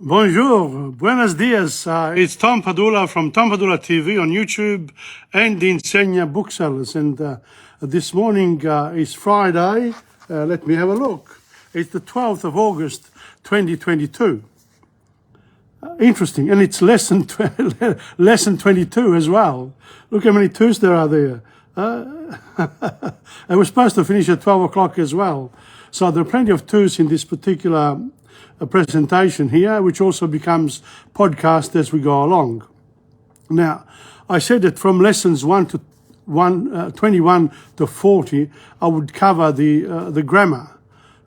Bonjour, buenos dias. It's Tom Padula from TomPadulaTV on YouTube and the Insegna booksellers. And this morning is Friday. Let me have a look. It's the 12th of August, 2022. Interesting. And it's lesson 22 as well. Look how many twos there are there. And we're supposed to finish at 12 o'clock as well. So there are plenty of twos in this particular presentation here, which also becomes podcast as we go along. Now, I said that from lessons 21 to 40, I would cover the grammar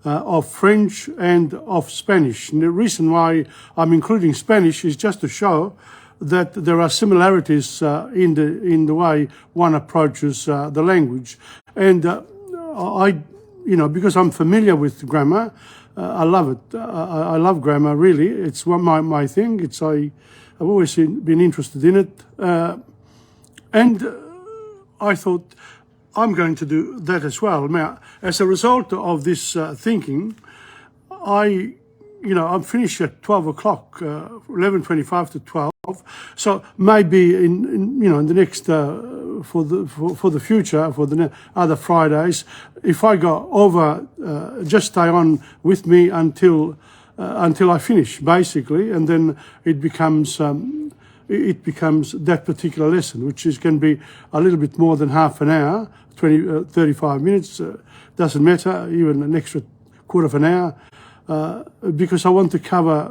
of French and of Spanish. And the reason why I'm including Spanish is just to show that there are similarities in the way one approaches the language. And because I'm familiar with grammar, I love it. I love grammar, really. It's my thing. I've always been interested in it. And I thought I'm going to do that as well. Now, as a result of this thinking, I'm finished at 12 o'clock, 11:25 to 12. So maybe in the next for the future, for the other Fridays, if I go over, just stay on with me until I finish, basically, and then it becomes that particular lesson, which can be a little bit more than half an hour, 35 minutes, doesn't matter, even an extra quarter of an hour, because I want to cover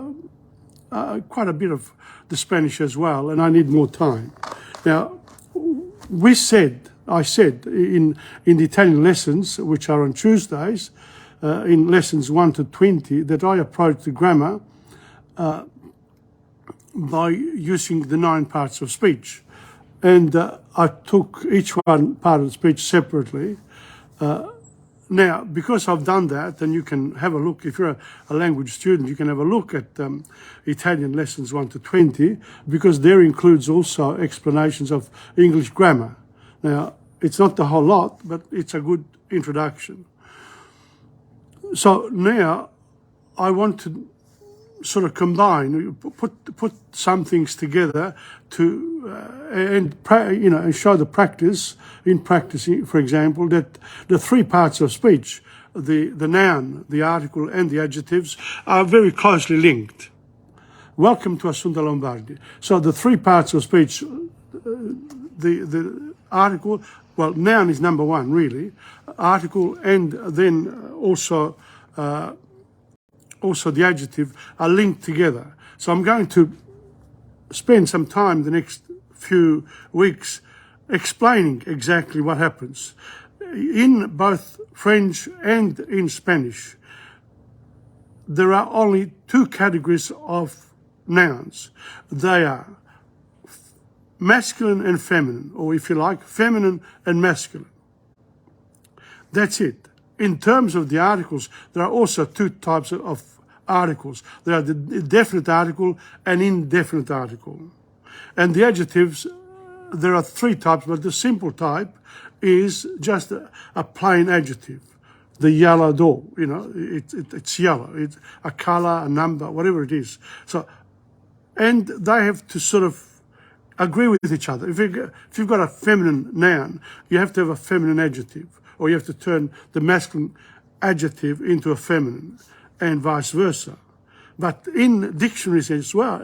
quite a bit of the Spanish as well, and I need more time. Now, I said in the Italian lessons, which are on Tuesdays, in lessons 1 to 20, that I approach the grammar by using the 9 parts of speech. And I took each one part of the speech separately. Now, because I've done that, and you can have a look, if you're a language student, you can have a look at Italian lessons 1 to 20, because there includes also explanations of English grammar. Now, it's not the whole lot, but it's a good introduction. So now I want to sort of combine, put some things together and show the practice, in practicing, for example, that the 3 parts of speech, the noun, the article, and the adjectives, are very closely linked. Welcome to Assunta Lombardi. So the 3 parts of speech, the article, well, noun is number 1, really, article, and then also the adjective are linked together. So I'm going to spend some time the next few weeks explaining exactly what happens. In both French and in Spanish, there are only 2 categories of nouns. They are masculine and feminine, or if you like, feminine and masculine. That's it. In terms of the articles, there are also 2 types of articles. There are the definite article and indefinite article. And the adjectives, there are 3 types, but the simple type is just a plain adjective. The yellow door, it's yellow. It's a color, a number, whatever it is. So, and they have to sort of agree with each other. If you've got a feminine noun, you have to have a feminine adjective, or you have to turn the masculine adjective into a feminine, and vice versa. But in dictionaries as well,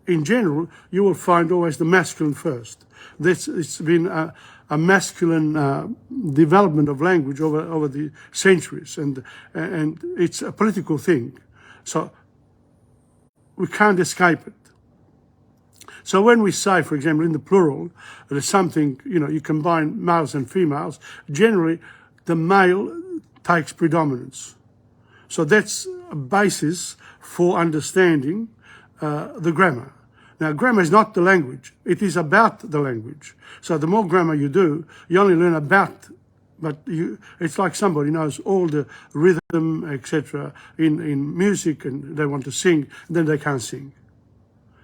in general, you will find always the masculine first. It's been a masculine development of language over the centuries, and it's a political thing. So we can't escape it. So when we say, for example, in the plural, there's something, you combine males and females, generally the male takes predominance. So that's a basis for understanding the grammar. Now, grammar is not the language. It is about the language. So the more grammar you do, you only learn about, but it's like somebody knows all the rhythm, etc. in music, and they want to sing, then they can't sing.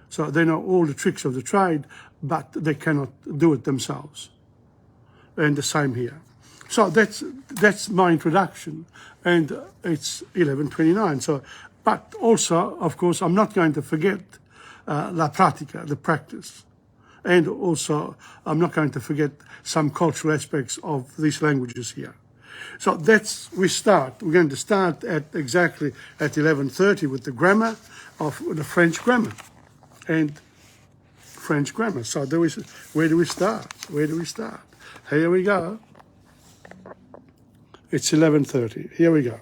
So they know all the tricks of the trade, but they cannot do it themselves. And the same here. So that's my introduction, and it's 11:29. So But also, of course, I'm not going to forget la pratica, the practice. And also, I'm not going to forget some cultural aspects of these languages here. So we're going to start at exactly at 11:30 with the grammar of the French grammar. And French grammar. So where do we start? Where do we start? Here we go. It's 11:30. Here we go.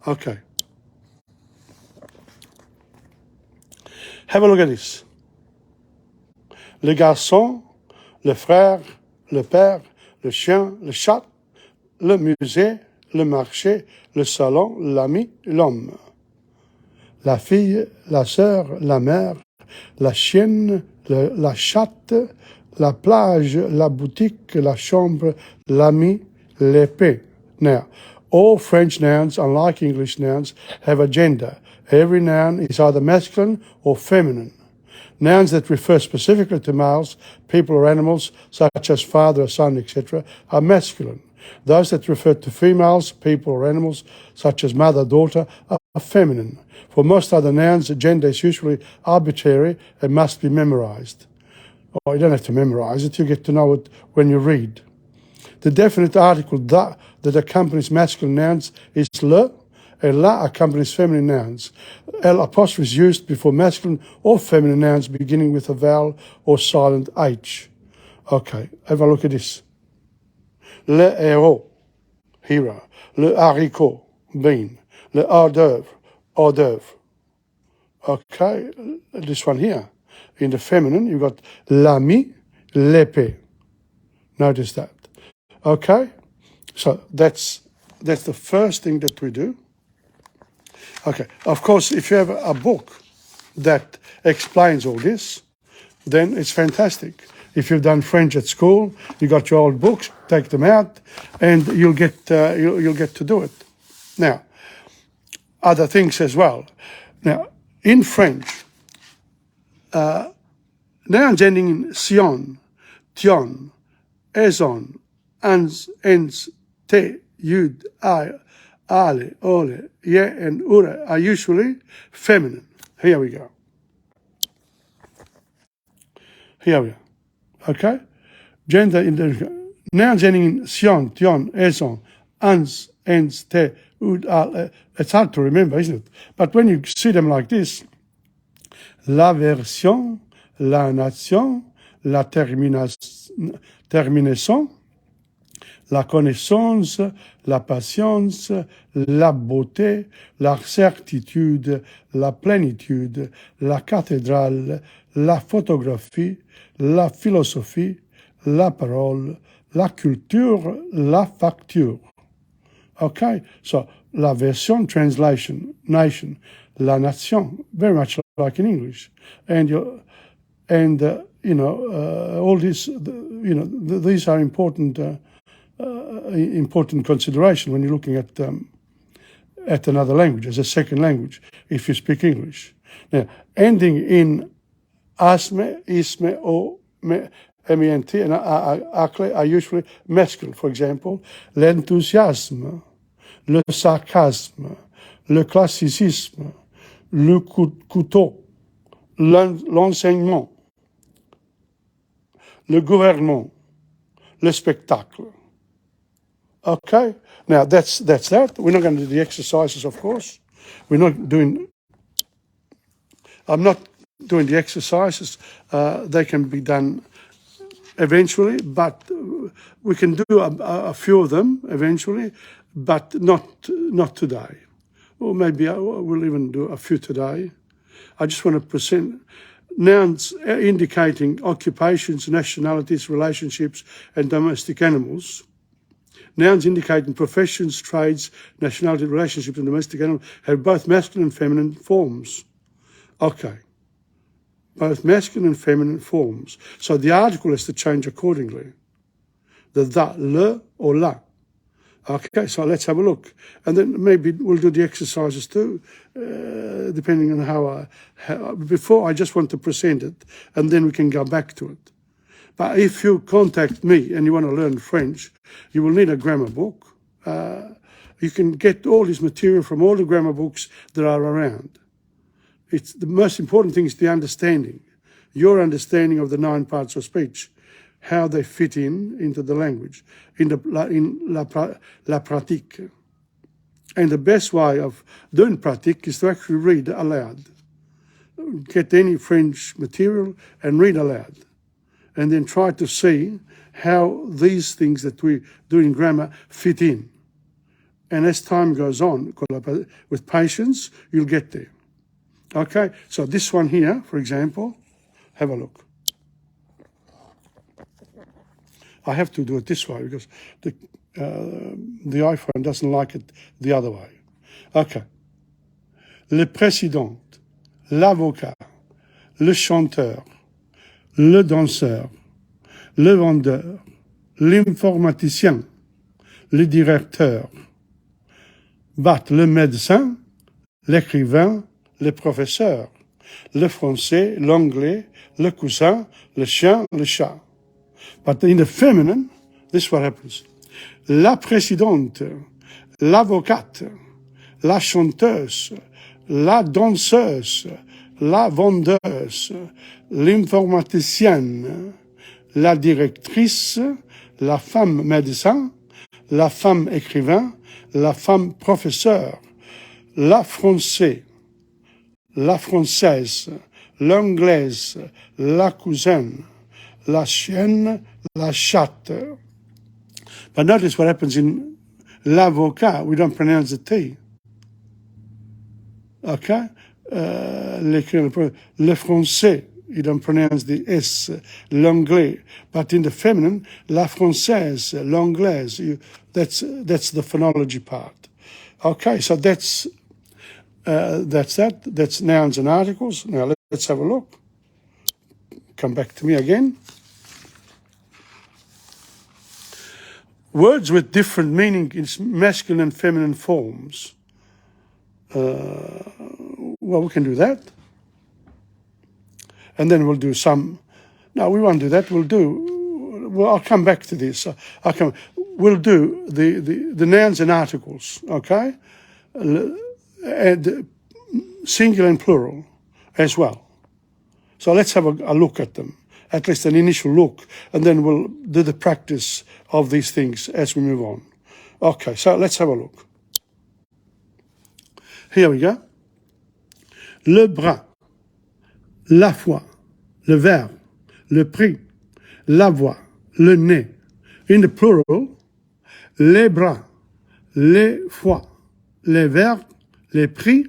Okay. Have a look at this. Le garçon, le frère, le père, le chien, le chat, le musée, le marché, le salon, l'ami, l'homme. La fille, la sœur, la mère, la chienne, la chatte, la plage, la boutique, la chambre, l'ami, l'épée. Now, all French nouns, unlike English nouns, have a gender. Every noun is either masculine or feminine. Nouns that refer specifically to males, people or animals, such as father, son, etc., are masculine. Those that refer to females, people or animals, such as mother, daughter, are feminine. For most other nouns, the gender is usually arbitrary and must be memorized. Or you don't have to memorize it, you get to know it when you read. The definite article that accompanies masculine nouns is le, and la accompanies feminine nouns. L apostrophe is used before masculine or feminine nouns beginning with a vowel or silent H. Okay, have a look at this. Le héros, hero. Le haricot, bean. Le hors d'oeuvre, hors d'oeuvre. Okay, this one here. In the feminine, you've got l'ami, l'épée. Notice that. Okay, so that's the first thing that we do. Okay, of course, if you have a book that explains all this, then it's fantastic. If you've done French at school, you got your old books, take them out, and you'll get to do it. Now, other things as well. Now, in French, nouns ending in sion, tion, ezon, ans, ens, te, yud, I, ale, ole, ye, and ure are usually feminine. Here we go. Here we go. Okay? Gender in the nouns ending in sion, tion, ezon, ans, ens, te, ud, al. It's hard to remember, isn't it? But when you see them like this, la version, la nation, la terminaison, la connaissance, la patience, la beauté, la certitude, la plénitude, la cathédrale, la photographie, la philosophie, la parole, la culture, la facture. Okay, so la version, translation, nation, la nation, very much like in English, and all this, these are important consideration when you're looking at another language as a second language if you speak English. Now, ending in asme, isme, o, me, ment, and akle are usually masculine. For example, l'enthousiasme, le sarcasme, le classicisme, le couteau, l'enseignement, le gouvernement, le spectacle. Okay, now that's that. We're not going to do the exercises, of course. I'm not doing the exercises. They can be done eventually, but we can do a few of them eventually, but not today. Or maybe we'll even do a few today. I just want to present nouns indicating occupations, nationalities, relationships, and domestic animals. Nouns indicating professions, trades, nationality, relationships, and domestic animals have both masculine and feminine forms. Okay. Both masculine and feminine forms. So the article has to change accordingly. The le, or la. Okay, so let's have a look. And then maybe we'll do the exercises too, depending on how before I just want to present it, and then we can go back to it. But if you contact me and you want to learn French, you will need a grammar book. You can get all this material from all the grammar books that are around. It's the most important thing is the understanding, your understanding of the 9 parts of speech, how they fit into the language, in la pratique. And the best way of doing pratique is to actually read aloud. Get any French material and read aloud. And then try to see how these things that we do in grammar fit in. And as time goes on, with patience, you'll get there. Okay, so this one here, for example, have a look. I have to do it this way because the iPhone doesn't like it the other way. Okay. Le président, l'avocat, le chanteur, le danseur, le vendeur, l'informaticien, le directeur, bat le médecin, l'écrivain, le professeur, le français, l'anglais, le cousin, le chien, le chat. But in the feminine, this is what happens. La présidente, l'avocate, la chanteuse, la danseuse, la vendeuse, l'informaticienne, la directrice, la femme médecin, la femme écrivain, la femme professeur, la française, la française, l'anglaise, la cousine, la chienne, la chatte. But notice what happens in l'avocat. We don't pronounce the T. Okay? Le français, you don't pronounce the S. L'anglais. But in the feminine, la française, l'anglaise, that's the phonology part. Okay, so that's that. That's nouns and articles. Now let's have a look. Come back to me again. Words with different meaning in masculine and feminine forms. Well, we can do that. And then we'll do some. No, we won't do that. Well, I'll come back to this. We'll do the nouns and articles, okay? And singular and plural as well. So let's have a look at them, at least an initial look, and then we'll do the practice of these things as we move on. Okay, so let's have a look. Here we go. Le bras, la foi, le verbe, le prix, la voix, le nez. In the plural, les bras, les foies, les verbes, les prix,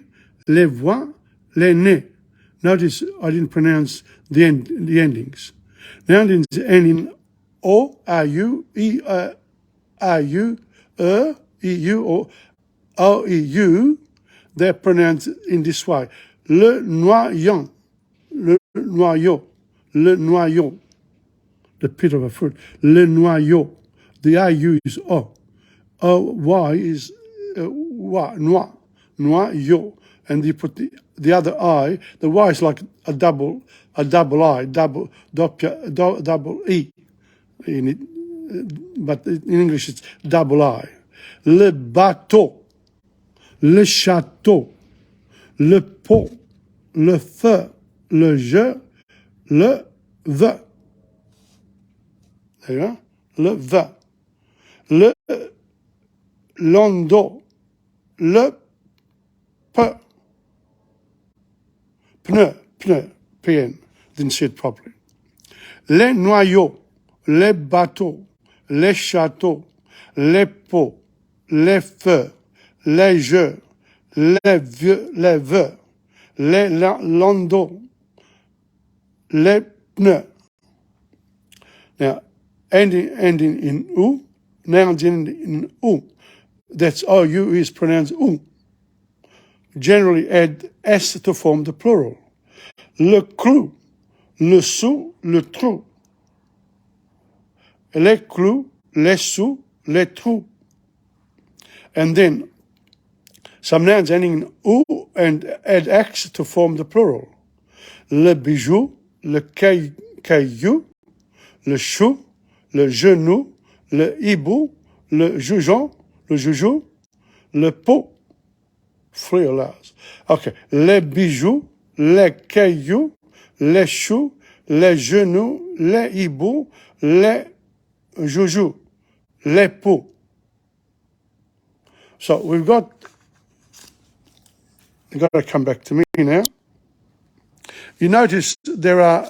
les voix, les nez. Notice I didn't pronounce the endings. The endings end in O, A, U, E, A, U, E, E, U, or O, E, U. They're pronounced in this way. Le noyau, le noyau, le noyau. The pit of a fruit. Le noyau. The I-U is O. O-Y is wa, noa, noyau. And you put the other I, the Y is like a double I, double E in it, but in English it's double I. Le bateau, le château, le pot, le feu, le jeu, le ve. There you go. Le ve. Le landau, le pe. Pneu, PN, didn't say it properly. Les noyaux, les bateaux, les châteaux, les pots, les feux, les jeux, les vœux, les landaux, les pneus. Now, ending in U, nouns ending in U. That's O-U is pronounced U. Generally add S to form the plural. Le clou, le sou, le trou. Les clous, les sous, les trous. And then some nouns ending in U and add X to form the plural. Le bijou, le caillou, le chou, le genou, le hibou, le joujou, le pot, fruits au large. OK. Les bijoux, les cailloux, les choux, les genoux, les hiboux, les joujoux, les poux. So we've got to come back to me now. You notice there are,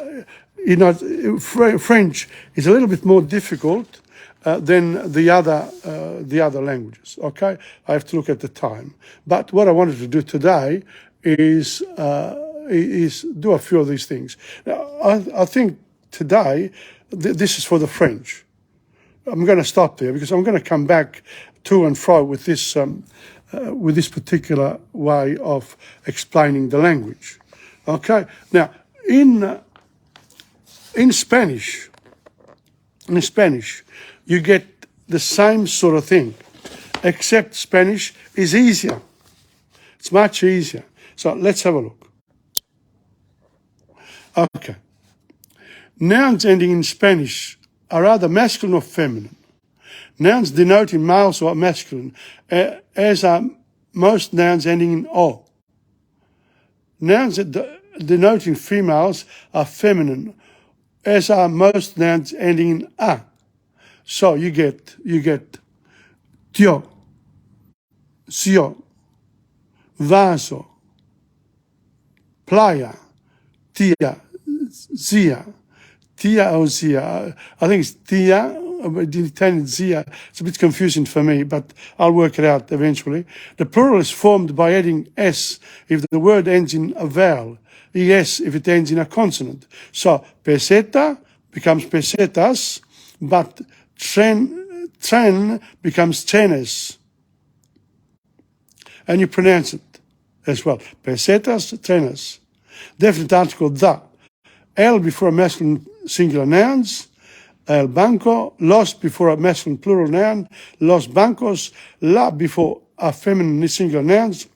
French is a little bit more difficult than the other languages. Okay, I have to look at the time. But what I wanted to do today is do a few of these things. Now, I think today this is for the French. I'm going to stop there because I'm going to come back to and fro with this particular way of explaining the language. Okay. Now, in Spanish, you get the same sort of thing, except Spanish is easier. It's much easier. So let's have a look. Okay. Nouns ending in Spanish are either masculine or feminine. Nouns denoting males or masculine, as are most nouns ending in O. Nouns denoting females are feminine, as are most nouns ending in A. So you get tío, zio, vaso, playa, tia, zia, tia or zia. I think it's tia, but in Italian zia. It's a bit confusing for me, but I'll work it out eventually. The plural is formed by adding s if the word ends in a vowel, es if it ends in a consonant. So peseta becomes pesetas, but tren becomes trenes. And you pronounce it as well. Pesetas, trenes. Definite article the. El before masculine singular nouns. El banco, los before a masculine plural noun. Los bancos, la before a feminine singular nouns.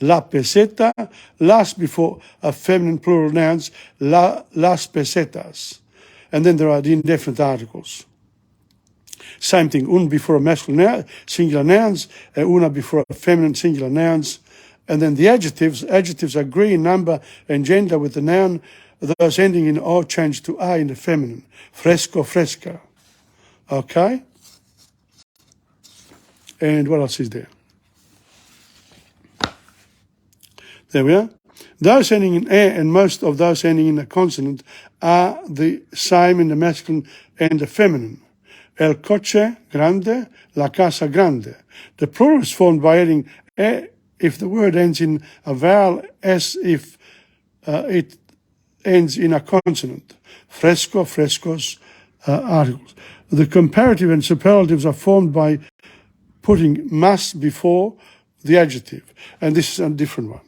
La peseta, las before a feminine plural nouns. Las pesetas. And then there are the indefinite articles. Same thing, un before a masculine singular nouns, una before a feminine singular nouns. And then the adjectives agree in number and gender with the noun. Those ending in O change to A in the feminine. Fresco, fresca. Okay? And what else is there? There we are. Those ending in E and most of those ending in a consonant are the same in the masculine and the feminine. El coche grande, la casa grande. The plural is formed by adding E if the word ends in a vowel, S if it ends in a consonant. Fresco, frescos, articles. The comparative and superlatives are formed by putting mas before the adjective. And this is a different one.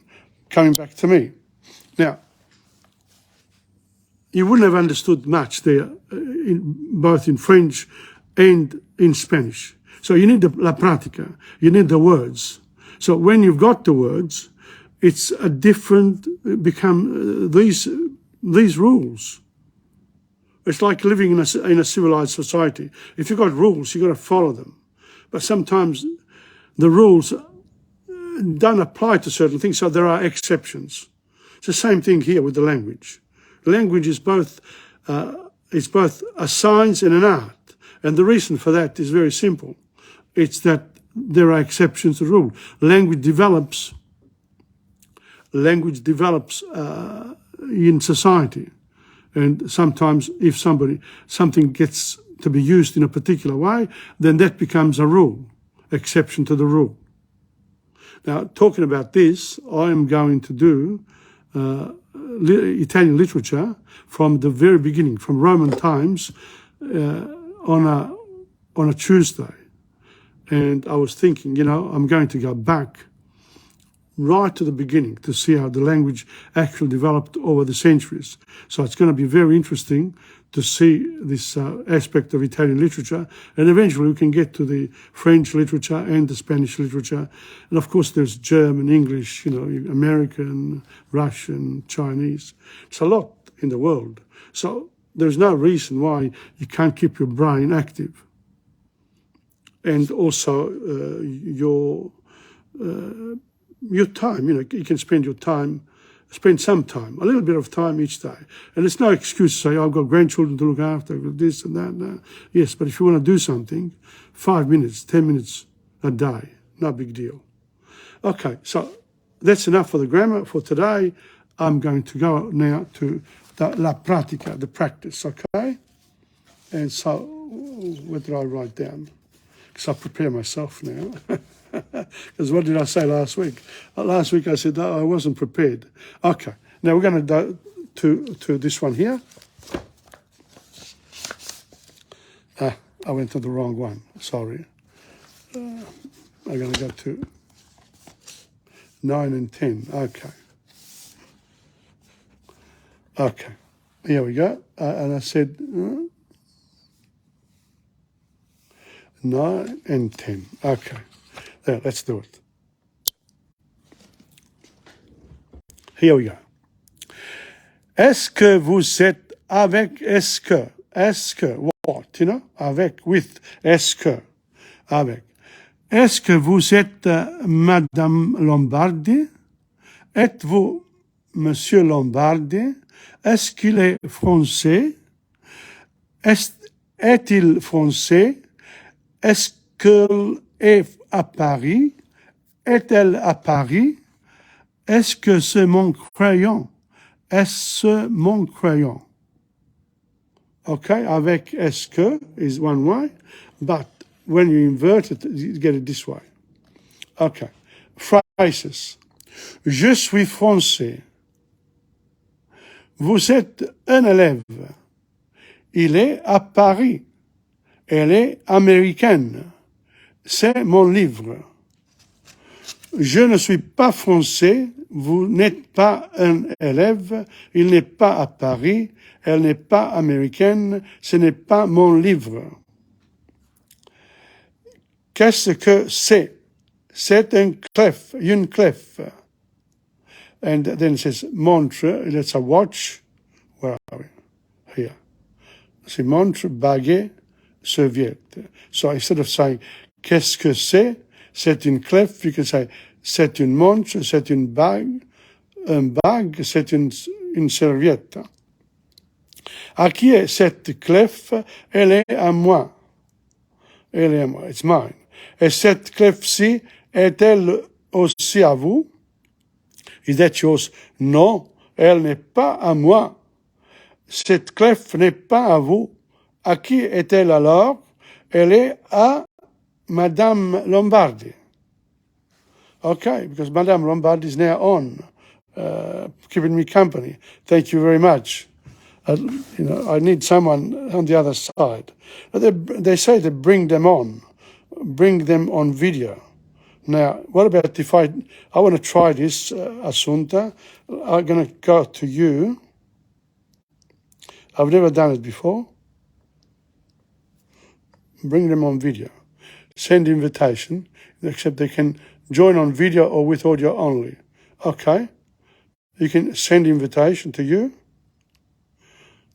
Coming back to me. Now, you wouldn't have understood much there, both in French and in Spanish. So you need the la práctica, you need the words. So when you've got the words, it's a different, become these rules. It's like living in a civilized society. If you've got rules, you've got to follow them. But sometimes the rules don't apply to certain things, so there are exceptions. It's the same thing here with the language. Language is both a science and an art. And the reason for that is very simple. It's that there are exceptions to the rule. Language develops in society. And sometimes if something gets to be used in a particular way, then that becomes a rule, exception to the rule. Now, talking about this, I am going to do Italian literature from the very beginning, from Roman times, on a Tuesday. And I was thinking, I'm going to go back right to the beginning to see how the language actually developed over the centuries. So it's going to be very interesting to see this aspect of Italian literature. And eventually we can get to the French literature and the Spanish literature. And of course there's German, English, American, Russian, Chinese. It's a lot in the world. So there's no reason why you can't keep your brain active. and also your time. You can spend some time, a little bit of time each day. And it's no excuse to say, I've got grandchildren to look after, I've got this and that. No. Yes, but if you want to do something, 5 minutes, 10 minutes a day, no big deal. Okay, so that's enough for the grammar for today. I'm going to go now to la pratica, the practice, okay? And so, what did I write down? Because I prepare myself now. Because what did I say last week? Last week I said I wasn't prepared. Okay, now we're going to go to this one here. I went to the wrong one, sorry. I'm going to go to 9 and 10, okay. Okay, here we go. And I said 9 and 10, okay. There, let's do it. Here we go. Est-ce que vous êtes avec, est-ce que, what, avec, with, est-ce que, avec. Est-ce que vous êtes Madame Lombardi? Êtes-vous Monsieur Lombardi? Est-ce qu'il est français? Est-il français? Est-ce qu'il est à Paris? Est-elle à Paris? Est-ce que c'est mon crayon? Est-ce mon crayon? Okay, avec est-ce que is one way, but when you invert it, you get it this way. Okay, phrases. Je suis français. Vous êtes un élève. Il est à Paris. Elle est américaine. C'est mon livre. Je ne suis pas français. Vous n'êtes pas un élève. Il n'est pas à Paris. Elle n'est pas américaine. Ce n'est pas mon livre. Qu'est-ce que c'est? C'est un clef, une clef. And then it says montre, that's a watch. Where are we? Here. C'est montre, baguette, serviette. So instead of saying qu'est-ce que c'est une clef, you can say c'est une montre, c'est une bague, c'est une serviette. À qui est cette clef? Elle est à moi. Elle est à moi, it's mine. Et cette clef-ci, est-elle aussi à vous? Is that yours? Non, elle n'est pas à moi. Cette clef n'est pas à vous. À qui est-elle alors? Elle est à Madame Lombardi. Okay, because Madame Lombardi is now on, keeping me company. Thank you very much. I need someone on the other side. They say to bring them on video. Now, what about if I want to try this, Assunta? I'm going to go to you. I've never done it before. Bring them on video. Send invitation, except they can join on video or with audio only. Okay. You can send invitation to you.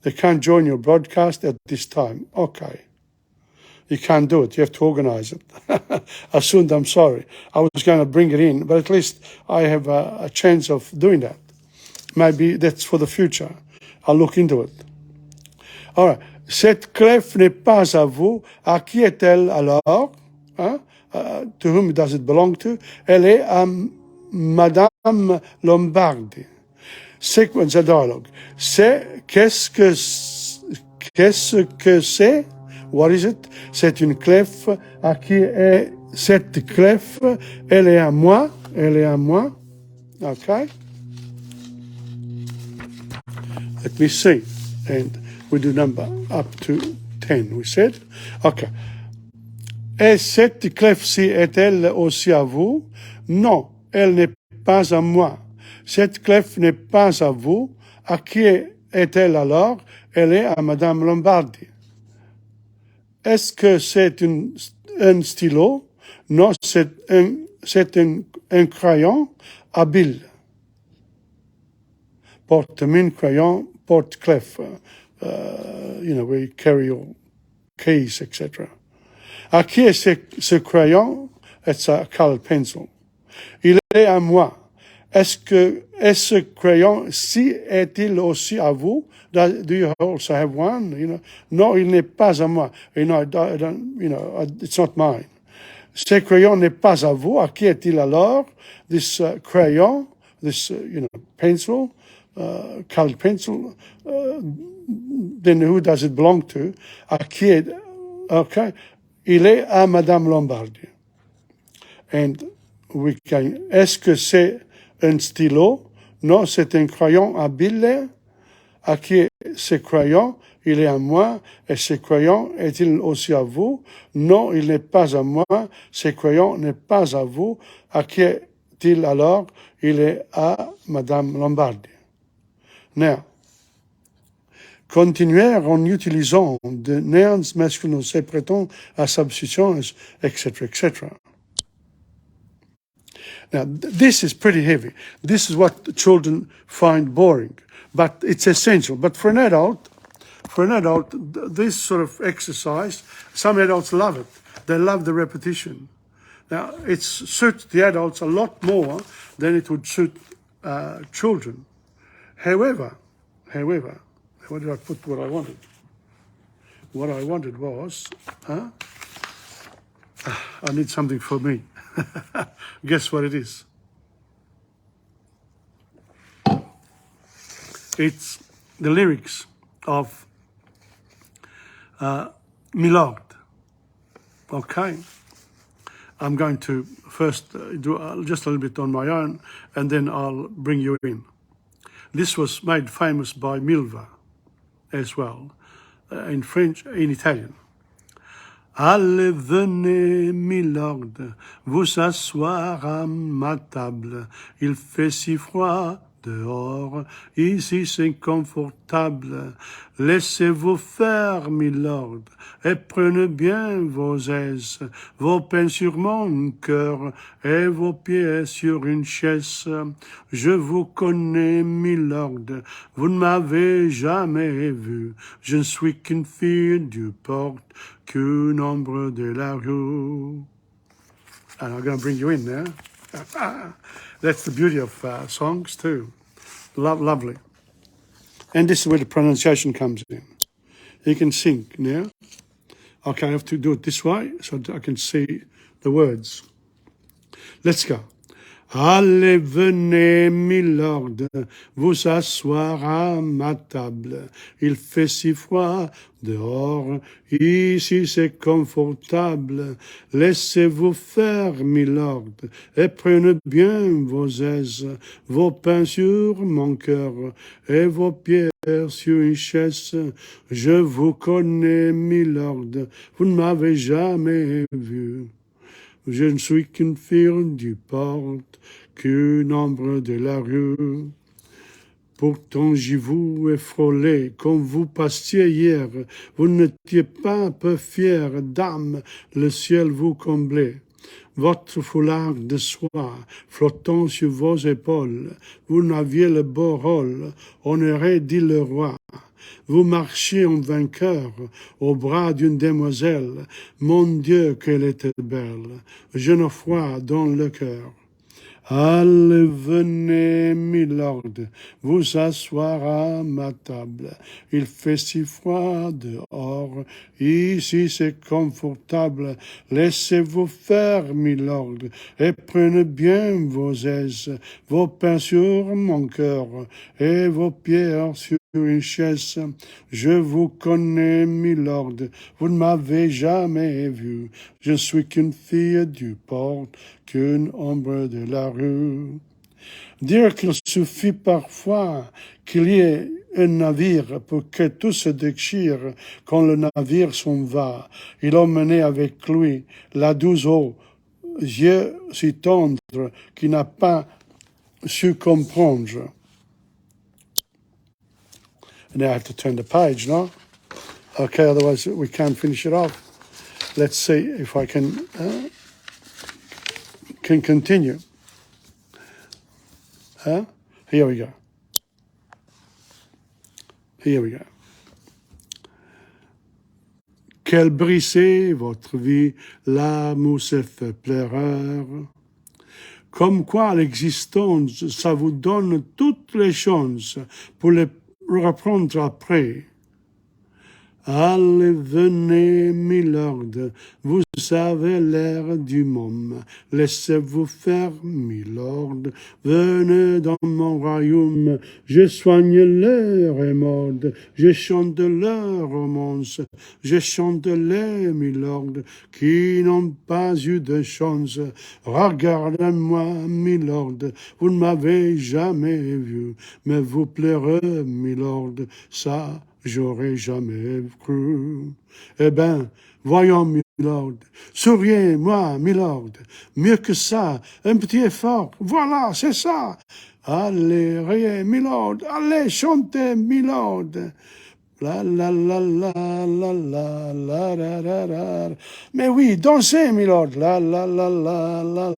They can't join your broadcast at this time. Okay. You can't do it. You have to organize it. Assunta, I'm sorry. I was going to bring it in, but at least I have a chance of doing that. Maybe that's for the future. I'll look into it. All right. Cette clef n'est pas à vous. À qui est-elle alors? To whom does it belong to? Elle est à Madame Lombardi. Sequence a dialogue. Qu'est-ce que c'est? What is it? C'est une clef. À qui est cette clef? Elle est à moi. Elle est à moi. Okay. Let me see. And we do number up to 10, we said. Okay. Et cette clef-ci est-elle aussi à vous? Non, elle n'est pas à moi. Cette clef n'est pas à vous. À qui est-elle alors? Elle est à Madame Lombardi. Est-ce que c'est un stylo? Non, c'est un crayon habile. Porte-mine, crayon, porte-clef. Where you carry your keys, etc. À qui est ce crayon? It's a colored pencil. Il est à moi. Est ce crayon, si est-il aussi à vous? Do you also have one? No, il n'est pas à moi. It's not mine. Ce crayon n'est pas à vous. À qui est-il alors? This crayon, this pencil, colored pencil. Then who does it belong to? À qui est? Okay, il est à Madame Lombardi. And we can. Est-ce que c'est un stylo? Non, c'est un crayon à billet. À qui est ce crayon? Il est à moi. Et ce crayon est-il aussi à vous? Non, il n'est pas à moi. Ce crayon n'est pas à vous. À qui est-il alors? Il est à Madame Lombardi. Now, continuer en utilisant de nouns masculins se prêtant à substitution, etc., etc. Now, this is pretty heavy. This is what children find boring, but it's essential. But for an adult, this sort of exercise, some adults love it. They love the repetition. Now, it suits the adults a lot more than it would suit children. However, where did I put what I wanted? What I wanted was, I need something for me. Guess what it is? It's the lyrics of Milord. Okay. I'm going to first do just a little bit on my own, and then I'll bring you in. This was made famous by Milva as well, in French, in Italian. Allez, venez, milord, vous asseoir à ma table. Il fait si froid dehors, ici c'est confortable. Laissez-vous faire, milord, et prenez bien vos aises, vos peines sur mon cœur et vos pieds sur une chaise. Je vous connais, milord, vous ne m'avez jamais vu. Je ne suis qu'une fille du port, qu'une ombre de la rue. And I'm going to bring you in there. That's the beauty of songs too. Lovely. And this is where the pronunciation comes in. You can sing now. Okay, I have to do it this way so that I can see the words. Let's go. Allez, venez, milord, vous asseoir à ma table. Il fait si froid dehors, ici c'est confortable. Laissez-vous faire, milord, et prenez bien vos aises, vos pains sur mon cœur et vos pierres sur une chaise. Je vous connais, milord, vous ne m'avez jamais vu. Je ne suis qu'une fille du port, qu'une ombre de la rue. Pourtant j'y vous ai frôlé, comme vous passiez hier. Vous n'étiez pas un peu fière, dame, le ciel vous comblait. Votre foulard de soie flottant sur vos épaules, vous n'aviez le beau rôle, on aurait dit le roi. Vous marchiez en vainqueur au bras d'une demoiselle. Mon Dieu, qu'elle était belle, je n'ai froid dans le cœur. Allez, venez, milord, vous asseoir à ma table. Il fait si froid dehors, ici c'est confortable. Laissez-vous faire, milord, et prenez bien vos aises, vos pains sur mon cœur et vos pierres sur une chaise. Je vous connais, milord, vous ne m'avez jamais vu. Je suis qu'une fille du port, qu'une ombre de la rue. Dire qu'il suffit parfois qu'il y ait un navire pour que tout se déchire quand le navire s'en va. Il emmenait avec lui la douce eau, yeux si tendres qui n'a pas su comprendre. Now I have to turn the page, no? Okay, otherwise we can't finish it off. Let's see if I can continue. Here we go. Quelle brisée votre vie, l'amour s'est fait pleureur. Comme quoi l'existence, ça vous donne toutes les chances pour les reprendre après. Allez, venez, milord, vous avez l'air du môme, laissez-vous faire, milord, venez dans mon royaume, je soigne les remords, je chante leurs romances, je chante les milord, qui n'ont pas eu de chance. Regardez-moi, milord, vous ne m'avez jamais vu, mais vous pleurez, milord, ça, j'aurais jamais cru. Eh ben, voyons, milord. Souriez, moi, milord. Mieux que ça, un petit effort. Voilà, c'est ça. Allez, riez, milord. Allez, chantez, milord. La la la la la la la la la la. Mais oui, dansez, milord. La la la la la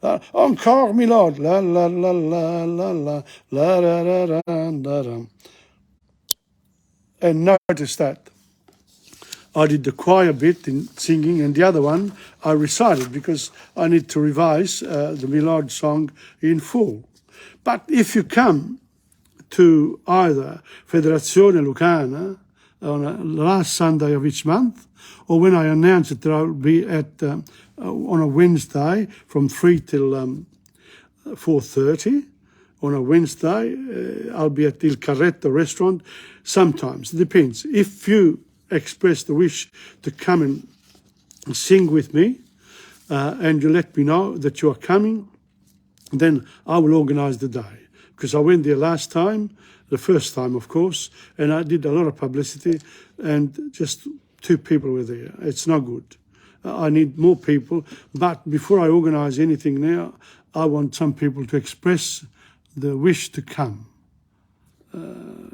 la. Encore, milord. La la la la la la la la la la la. And notice that I did the choir bit in singing, and the other one I recited because I need to revise the Milord song in full. But if you come to either Federazione Lucana on the last Sunday of each month, or when I announce it that I'll be at on a Wednesday from 3 till 4:30, on a Wednesday, I'll be at Il Carretto restaurant. Sometimes, it depends. If you express the wish to come and sing with me, and you let me know that you are coming, then I will organize the day. Because I went there last time, the first time, of course, and I did a lot of publicity, and just 2 people were there. It's not good. I need more people. But before I organize anything now, I want some people to express the wish to come.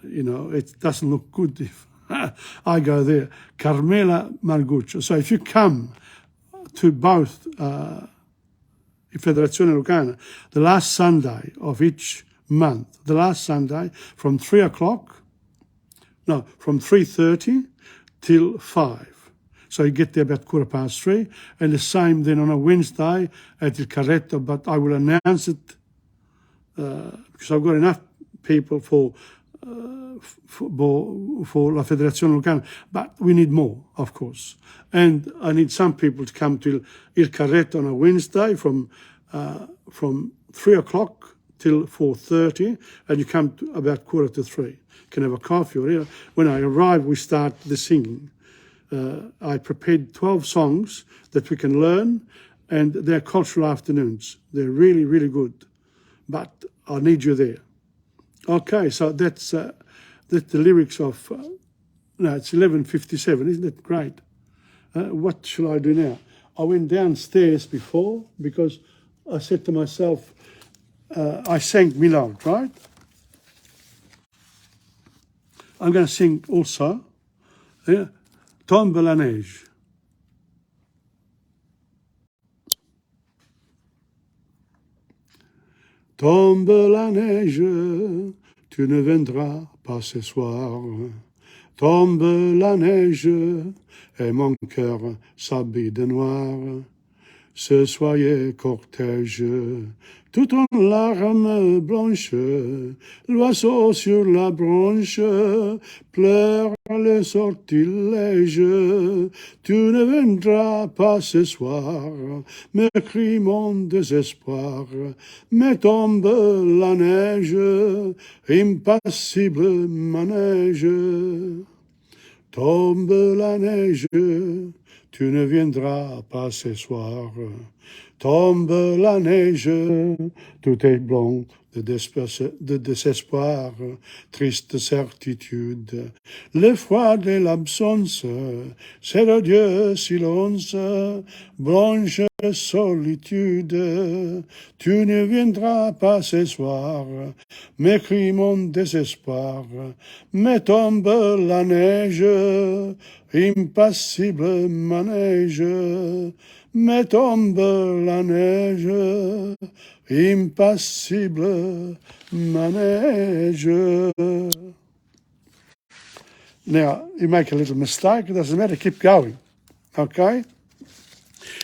You know, it doesn't look good if I go there. Carmela Marguccio. So if you come to both Federazione Lucana, the last Sunday of each month, the last Sunday from 3:30 till 5. So you get there about 3:15, and the same then on a Wednesday at Il Carretto, but I will announce it because I've got enough people for La Federazione Lucana, but we need more, of course. And I need some people to come to Il Carretto on a Wednesday from 3 o'clock till 4:30, and you come to about 2:45. You can have a coffee or whatever. When I arrive, we start the singing. I prepared 12 songs that we can learn, and they're cultural afternoons. They're really, really good. But I need you there. Okay, so that's the lyrics of, no, it's 11:57, isn't it great? What shall I do now? I went downstairs before because I said to myself, I sang Milord, right? I'm going to sing also, Tombe la neige. Tombe la neige, tu ne viendras pas ce soir. Tombe la neige, et mon cœur s'habille de noir. Ce soyez cortège, tout en larmes blanches, l'oiseau sur la branche pleure le sortilège. Tu ne viendras pas ce soir, me crie mon désespoir, mais tombe la neige, impassible manège. Tombe la neige, tu ne viendras pas ce soir. Tombe la neige, tout est blanc de désespoir, triste certitude. Le froid de l'absence, c'est l'odieux silence, blanche solitude. Tu ne viendras pas ce soir, m'écrit mon désespoir, mais tombe la neige, impassible manège, mais tombe la neige, impassible manège. Now, you make a little mistake, it doesn't matter, keep going, okay?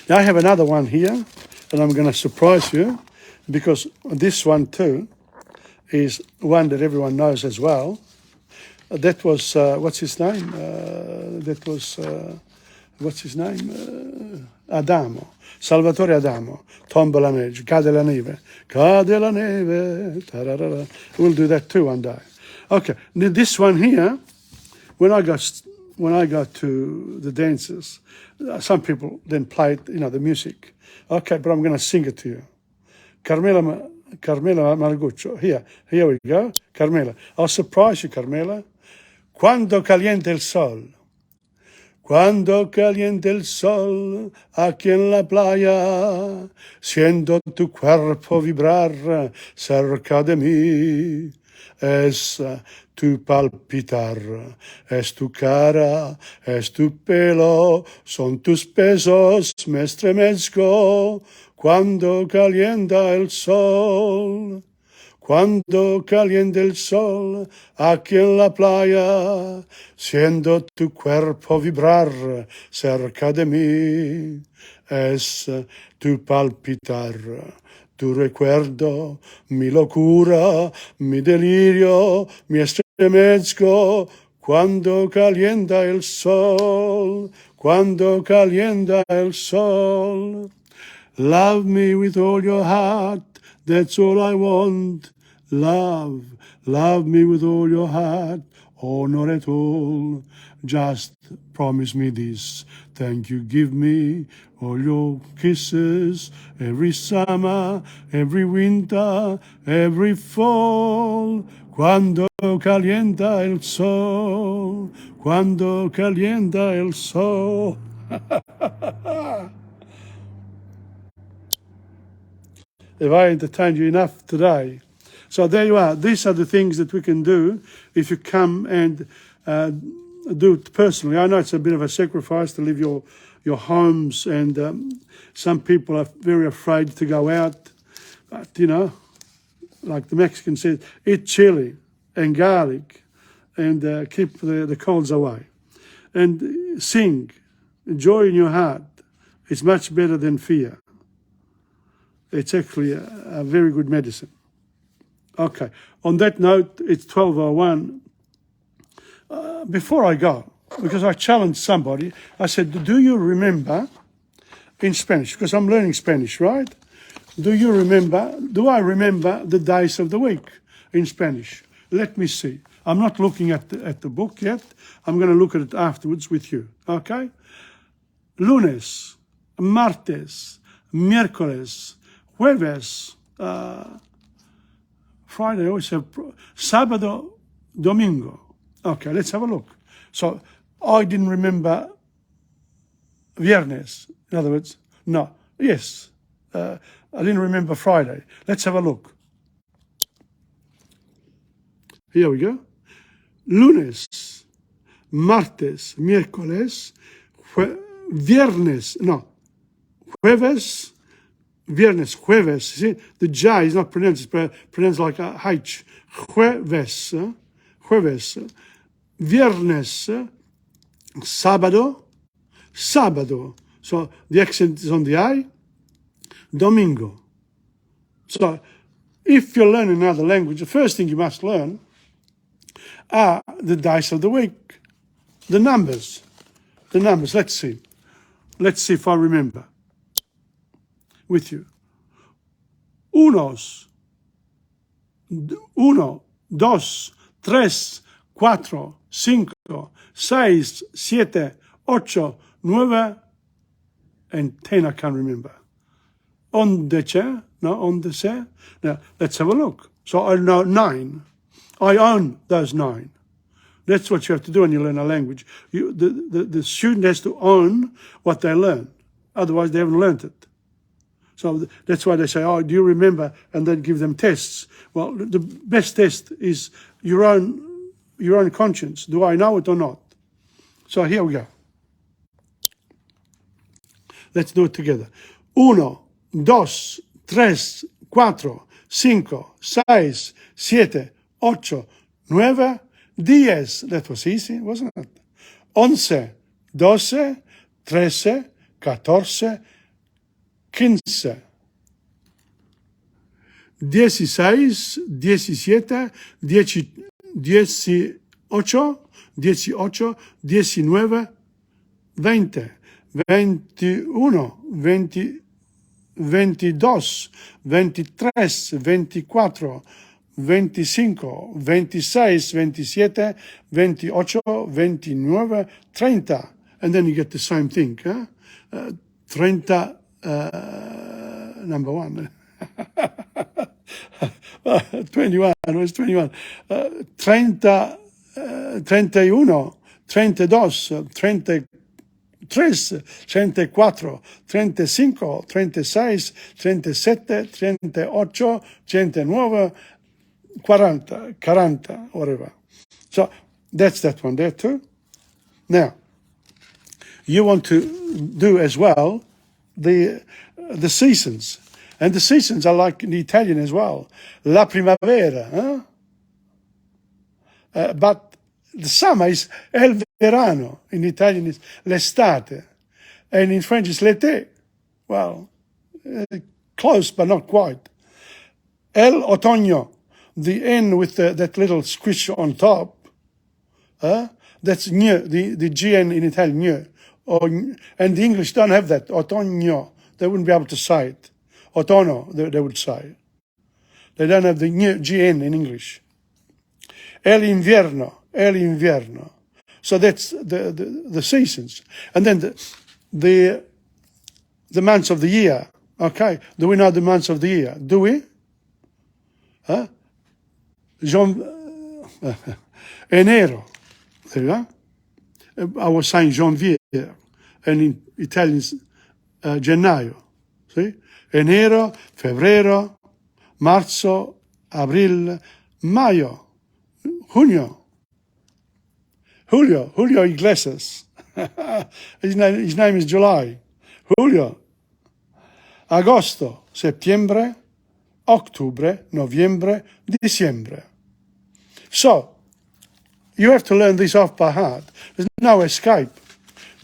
Now, I have another one here, and I'm going to surprise you, because this one too is one that everyone knows as well. That was, what's his name? What's his name? Adamo, Salvatore Adamo, Tomba la neige, cade la neve, tararara. We'll do that too one day. Okay, this one here, when I go to the dances, some people then play it, the music. Okay, but I'm going to sing it to you. Carmela Marguccio. Here we go. Carmela. I'll surprise you, Carmela. Quando calienta el sol. Cuando calienta el sol aquí en la playa, siento tu cuerpo vibrar cerca de mí. Es tu palpitar, es tu cara, es tu pelo, son tus besos, me estremezco cuando calienta el sol. Cuando calienta el sol aquí en la playa, siento tu cuerpo vibrar cerca de mí. Es tu palpitar, tu recuerdo, mi locura, mi delirio, mi estremezco cuando calienta el sol, cuando calienta el sol. Love me with all your heart, that's all I want. Love me with all your heart, or not at all. Just promise me this, thank you, give me all your kisses, every summer, every winter, every fall. Cuando calienta el sol, cuando calienta el sol. Have I entertained you enough today? So there you are. These are the things that we can do if you come and do it personally. I know it's a bit of a sacrifice to leave your homes, and some people are very afraid to go out. But, like the Mexican says, eat chili and garlic and keep the colds away. And sing. Joy in your heart. It's much better than fear. It's actually a very good medicine. Okay, on that note, it's 12:01. Before I go, because I challenged somebody, I said, do you remember, in Spanish, because I'm learning Spanish, right? Do I remember the days of the week in Spanish? Let me see. I'm not looking at the book yet. I'm going to look at it afterwards with you, okay? Lunes, martes, miércoles, jueves, Friday, I always have sábado, domingo. Okay, let's have a look. So I didn't remember viernes. In other words, no. Yes, I didn't remember Friday. Let's have a look. Here we go. Lunes, martes, miércoles, jueves, viernes, jueves. See, the J is not pronounced, it's pronounced like a H. Jueves, viernes, sábado. So the accent is on the I. Domingo. So if you're learning another language, the first thing you must learn are the days of the week, the numbers. Let's see if I remember with you. Uno, dos, tres, cuatro, cinco, seis, siete, ocho, nueve, and 10 I can't remember. Onde. Now, let's have a look. So I know 9. I own those 9. That's what you have to do when you learn a language. The student has to own what they learn. Otherwise, they haven't learned it. So that's why they say, oh, do you remember? And then give them tests. Well, the best test is your own conscience. Do I know it or not? So here we go. Let's do it together. Uno, dos, tres, cuatro, cinco, seis, siete, ocho, nueve, Diez, that was easy, wasn't it? 11, 12, 13, 14, 15. 16, 17, 18, 18, 19, 20, 21, 20, 22, 23, 24, 25, 26, 27, 28, 29, 30. And then you get the same thing. Huh? 30, number one. 21, where's 21? 30, 31, 32, 33, 34, 35, 36, 37, 38, 39, 40, whatever. So that's that one there too. Now, you want to do as well the seasons. And the seasons are like in Italian as well. La primavera. Huh? But the summer is el verano. In Italian is l'estate. And in French is l'été. Well, close but not quite. El otoño. The N with that little squish on top. That's gne, the GN in Italian, gne. And the English don't have that, otoño. They wouldn't be able to say it. Otono, they would say. They don't have the GN in English. El invierno. So that's the seasons. And then the months of the year. Okay, do we know the months of the year? Do we? Huh? Enero. There you are. I was saying janvier, and in Italian it's gennaio. See? Enero, febrero, marzo, abril, mayo, junio. Julio Iglesias. His name is July. Julio. Agosto, settembre, ottobre, novembre, dicembre. So, you have to learn this off by heart. There's no escape.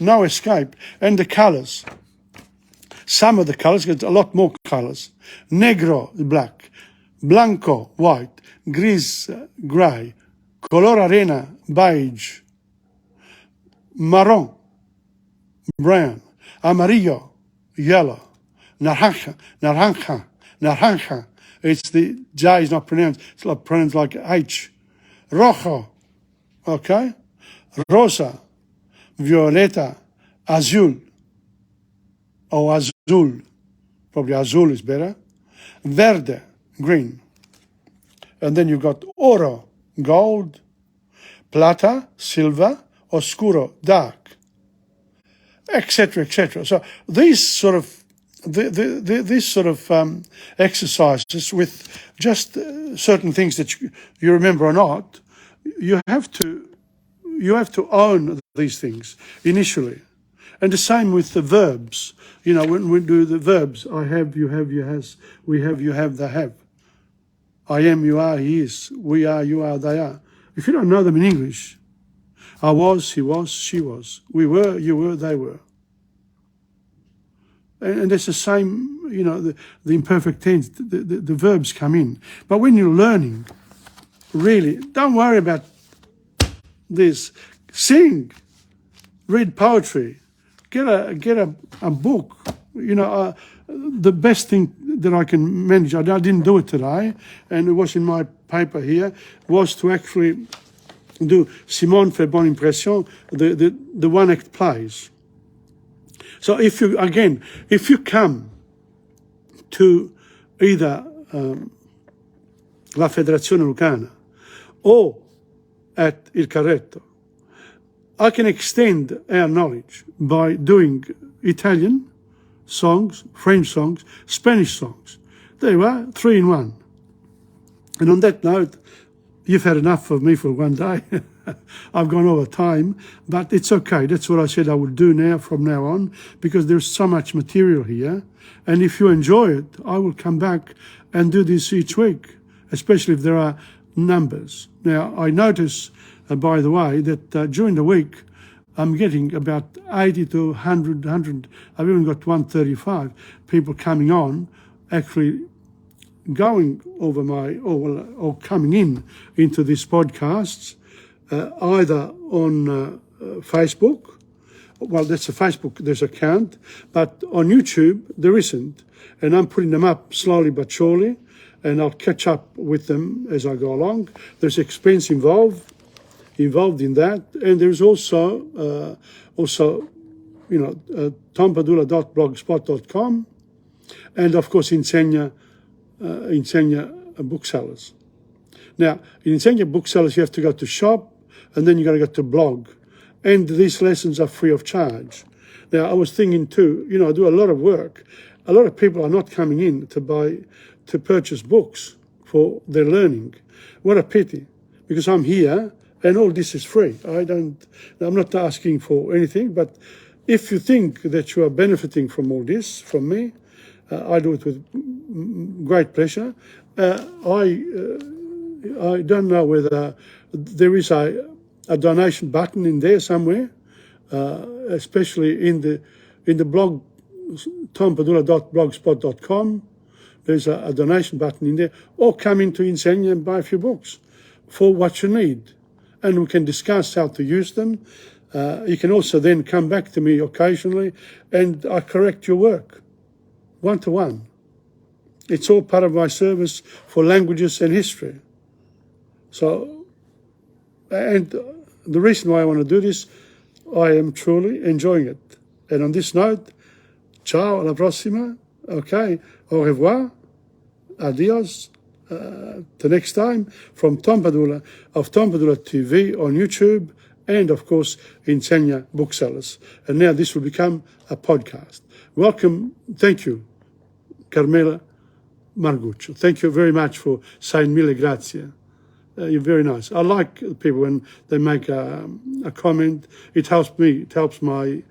No escape. And the colors. Some of the colors, get a lot more colors. Negro, black. Blanco, white. Gris, gray. Color arena, beige. Marron, brown. Amarillo, yellow. Naranja. It's the J is not pronounced. It's like pronounced like H. Rojo, okay? Rosa, violeta, azul. Or azul. Probably azul is better. Verde, green. And then you've got oro, gold. Plata, silver. Oscuro, dark. Etc., etc. So these sort of exercises with just certain things that you remember or not, you have to own these things initially. And the same with the verbs. You know, when we do the verbs, I have, you have, you has, we have, you have, they have. I am, you are, he is. We are, you are, they are. If you don't know them in English, I was, he was, she was. We were, you were, they were. And it's the same, you know, the imperfect tense, the verbs come in. But when you're learning, really, don't worry about this. Sing, read poetry, get a book. You know, the best thing that I can manage, I didn't do it today, and it was in my paper here, was to actually do Simone fait bonne impression, the one-act plays. So if you come to either La Federazione Lucana or at Il Carretto, I can extend our knowledge by doing Italian songs, French songs, Spanish songs. There you are, 3 in 1. And on that note, you've had enough of me for one day. I've gone over time, but it's okay. That's what I said I would do now from now on, because there's so much material here. And if you enjoy it, I will come back and do this each week, especially if there are numbers. Now, I notice, by the way, that during the week, I'm getting about 80 to 100, I've even got 135 people coming on, actually going over or coming into these podcasts, either on Facebook. Well, that's a Facebook, there's an account, but on YouTube, there isn't. And I'm putting them up slowly but surely, and I'll catch up with them as I go along. There's expense involved in that, and there's also TomPadulaTV.blogspot.com, and of course Insegna booksellers. Now, in Insegna booksellers, you have to go to shop, and then you got to go to blog, and these lessons are free of charge. Now, I was thinking too, I do a lot of work. A lot of people are not coming in to purchase books for their learning. What a pity, because I'm here. And all this is free. I'm not asking for anything, but if you think that you are benefiting from all this, from me, I do it with great pleasure. I don't know whether there is a donation button in there somewhere, especially in the blog, TomPadulaTV.blogspot.com. There's a donation button in there, or come into Insegna and buy a few books for what you need. And we can discuss how to use them. You can also then come back to me occasionally and I correct your work, one-to-one. It's all part of my service for languages and history. So, and the reason why I want to do this, I am truly enjoying it. And on this note, ciao, alla prossima, okay, au revoir, adios. Till next time, from Tom Padula of TomPadulaTV on YouTube, and of course Insegna booksellers. And now this will become a podcast. Welcome, thank you, Carmela Marguccio. Thank you very much for saying mille grazie. You're very nice. I like people when they make a comment. It helps me, it helps my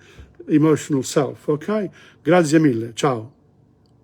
emotional self, okay? Grazie mille, ciao.